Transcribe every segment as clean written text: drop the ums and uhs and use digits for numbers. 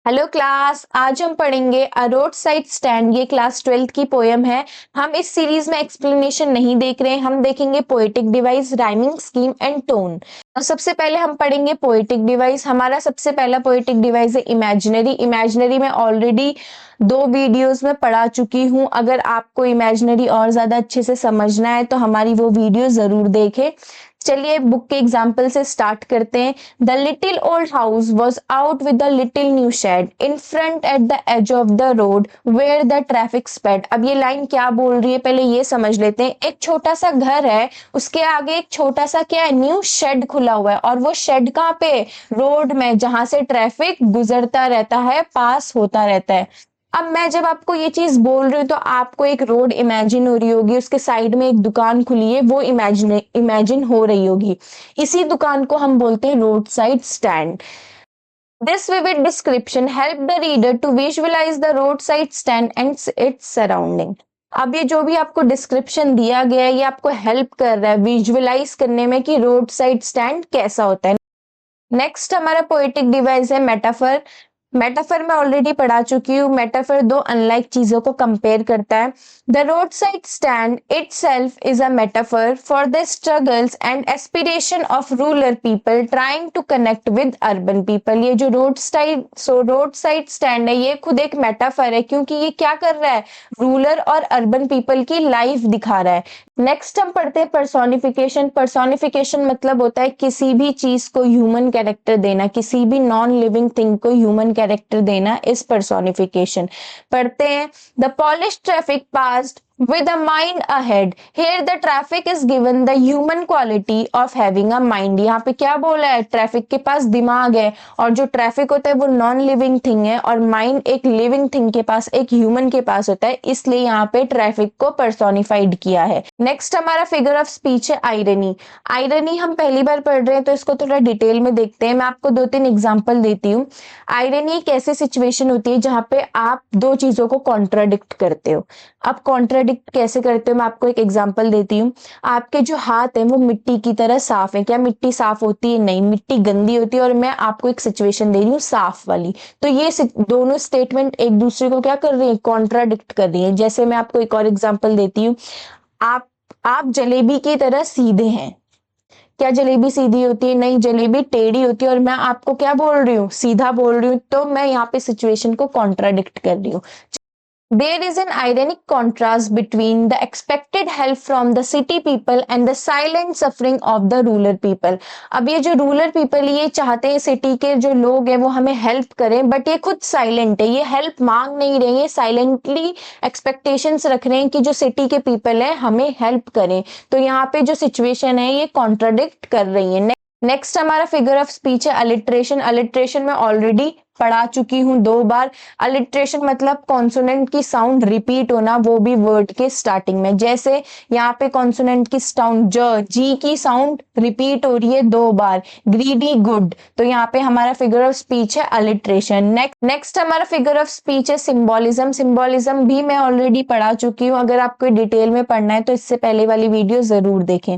Hello class, आज हम पढ़ेंगे अ रोड साइड स्टैंड। ये क्लास 12th की पोयम है। हम इस सीरीज में एक्सप्लेनेशन नहीं देख रहे हैं, हम देखेंगे poetic device, rhyming scheme and tone. सबसे पहले हम पढ़ेंगे पोएटिक डिवाइस। हमारा सबसे पहला पोएटिक डिवाइस है इमेजिनरी। इमेजिनरी में ऑलरेडी 2 वीडियोस में पढ़ा चुकी हूँ। अगर आपको इमेजिनरी और ज्यादा अच्छे से समझना है तो हमारी वो वीडियो जरूर देखें। चलिए बुक के एग्जाम्पल से स्टार्ट करते हैं। The little old house was out with the little new shed in front at the edge of the road where the traffic sped. अब ये लाइन क्या बोल रही है पहले ये समझ लेते हैं। एक छोटा सा घर है, उसके आगे एक छोटा सा क्या है, न्यू शेड खुला हुआ है, और वो शेड कहाँ पे, रोड में, जहां से ट्रैफिक गुजरता रहता है, पास होता रहता है। अब मैं जब आपको ये चीज बोल रही हूँ तो आपको एक रोड इमेजिन हो रही होगी, उसके साइड में एक दुकान खुली है, वो इमेजिन हो रही होगी। इसी दुकान को हम बोलते हैं road side stand. This vivid description help the reader to visualize the roadside stand and its surrounding। अब ये जो भी आपको डिस्क्रिप्शन दिया गया है ये आपको हेल्प कर रहा है विजुअलाइज करने में कि रोड साइड स्टैंड कैसा होता है। नेक्स्ट हमारा पोएटिक डिवाइस है मेटाफर। मेटाफर मैं ऑलरेडी पढ़ा चुकी हूँ। मेटाफर दो अनलाइक चीजों को कंपेयर करता है। The road side stand itself is a metaphor for the struggles and aspiration of rural people trying to connect with urban people. ये जो रोड साइड स्टैंड है ये खुद एक मेटाफर है, क्योंकि ये क्या कर रहा है, रूरल और अर्बन पीपल की लाइफ दिखा रहा है। नेक्स्ट हम पढ़ते हैं पर्सोनिफिकेशन। पर्सोनिफिकेशन मतलब होता है किसी भी चीज को ह्यूमन कैरेक्टर देना, किसी भी नॉन लिविंग थिंग को ह्यूमन कैरेक्टर देना इस पर्सोनिफिकेशन। पढ़ते हैं the polish traffic passed with a mind ahead, here the traffic is given the human quality of having a mind। यहाँ पे क्या बोला है, ट्रैफिक के पास दिमाग है, और जो ट्रैफिक होता है वो नॉन लिविंग थिंग है, और माइंड एक लिविंग थिंग के पास, एक ह्यूमन के पास होता है, इसलिए यहाँ पे ट्रैफिक को पर्सोनिफाइड किया है। नेक्स्ट हमारा फिगर ऑफ स्पीच है आयरनी। आयरनी हम पहली बार पढ़ रहे हैं तो इसको थोड़ा डिटेल में देखते हैं। मैं आपको 2-3 एग्जाम्पल देती हूँ। आयरनी एक ऐसी सिचुएशन होती है जहाँ पे आप दो चीजों को कॉन्ट्राडिक्ट करते हो। आप कॉन्ट्राडिक्ट कैसे करते हो, मैं आपको एक एग्जांपल देती हूँ। आपके जो हाथ है वो मिट्टी की तरह साफ है। क्या मिट्टी साफ होती है? नहीं, मिट्टी गंदी होती है। और मैं आपको एक सिचुएशन दे रही हूँ साफ वाली, तो ये दोनों स्टेटमेंट एक दूसरे को क्या कर रही है, कॉन्ट्राडिक्ट कर रही है। जैसे मैं आपको एक और एग्जांपल देती हूँ। आप आप जलेबी की तरह सीधे हैं। क्या जलेबी सीधी होती है? नहीं, जलेबी टेढ़ी होती है, और मैं आपको क्या बोल रही हूँ, सीधा बोल रही हूँ। तो मैं यहाँ पे सिचुएशन को कॉन्ट्राडिक्ट कर रही हूँ। There is an ironic contrast between the expected help from the city people and the silent suffering of the rural people। अब ये जो रूरल पीपल ये चाहते हैं सिटी के जो लोग हैं वो हमें हेल्प करें, बट ये खुद साइलेंट है, ये हेल्प मांग नहीं रहे हैं, साइलेंटली एक्सपेक्टेशंस रख रहे हैं कि जो सिटी के पीपल है हमें हेल्प करें। तो यहाँ पे जो सिचुएशन है ये कॉन्ट्राडिक्ट कर रही है। नेक्स्ट हमारा फिगर ऑफ स्पीच है अलिट्रेशन। अलिट्रेशन में ऑलरेडी पढ़ा चुकी हूँ 2 बार। अलिट्रेशन मतलब कॉन्सोनेंट की साउंड रिपीट होना, वो भी वर्ड के स्टार्टिंग में। जैसे यहाँ पे कॉन्सोनेंट की साउंड जी की साउंड रिपीट हो रही है 2 बार, ग्रीडी गुड। तो यहाँ पे हमारा फिगर ऑफ स्पीच है अलिट्रेशन। नेक्स्ट हमारा फिगर ऑफ स्पीच है सिंबोलिज्म। सिंबोलिज्म भी मैं ऑलरेडी पढ़ा चुकी हूँ। अगर आपको डिटेल में पढ़ना है तो इससे पहले वाली वीडियो जरूर देखें।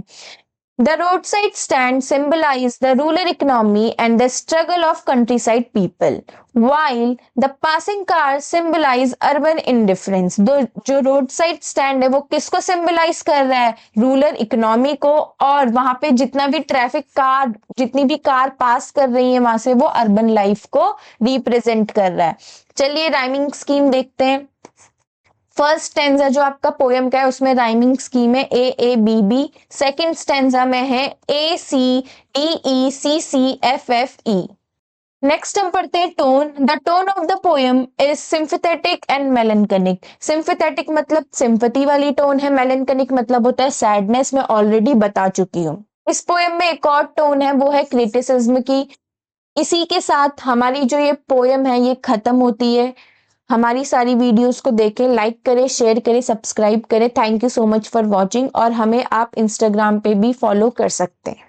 The roadside stand symbolize the rural economy and the struggle of countryside people, while the passing cars symbolize urban indifference। जो रोड साइड स्टैंड है वो किसको सिंबलाइज कर रहा है, रूरल इकोनॉमी को, और वहां पे जितना भी ट्रैफिक कार, जितनी भी कार पास कर रही है वहां से, वो अर्बन लाइफ को रिप्रेजेंट कर रहा है। चलिए राइमिंग स्कीम देखते हैं। फर्स्ट स्टेंजा जो आपका पोयम का है उसमें राइमिंग स्कीम है A A B B. Second stanza में है A C D E C C F F E. Next हम पढ़ते हैं tone. The tone of the poem is sympathetic and melancholic. Sympathetic मतलब सिंपैथी वाली टोन है, melancholic मतलब होता है सैडनेस। मैं ऑलरेडी बता चुकी हूँ। इस पोयम में एक और टोन है, वो है क्रिटिसिज्म की। इसी के साथ हमारी जो ये पोयम है ये खत्म होती है। हमारी सारी वीडियोस को देखें, लाइक करें, शेयर करें, सब्सक्राइब करें। Thank you so much for watching. और हमें आप इंस्टाग्राम पे भी फॉलो कर सकते हैं।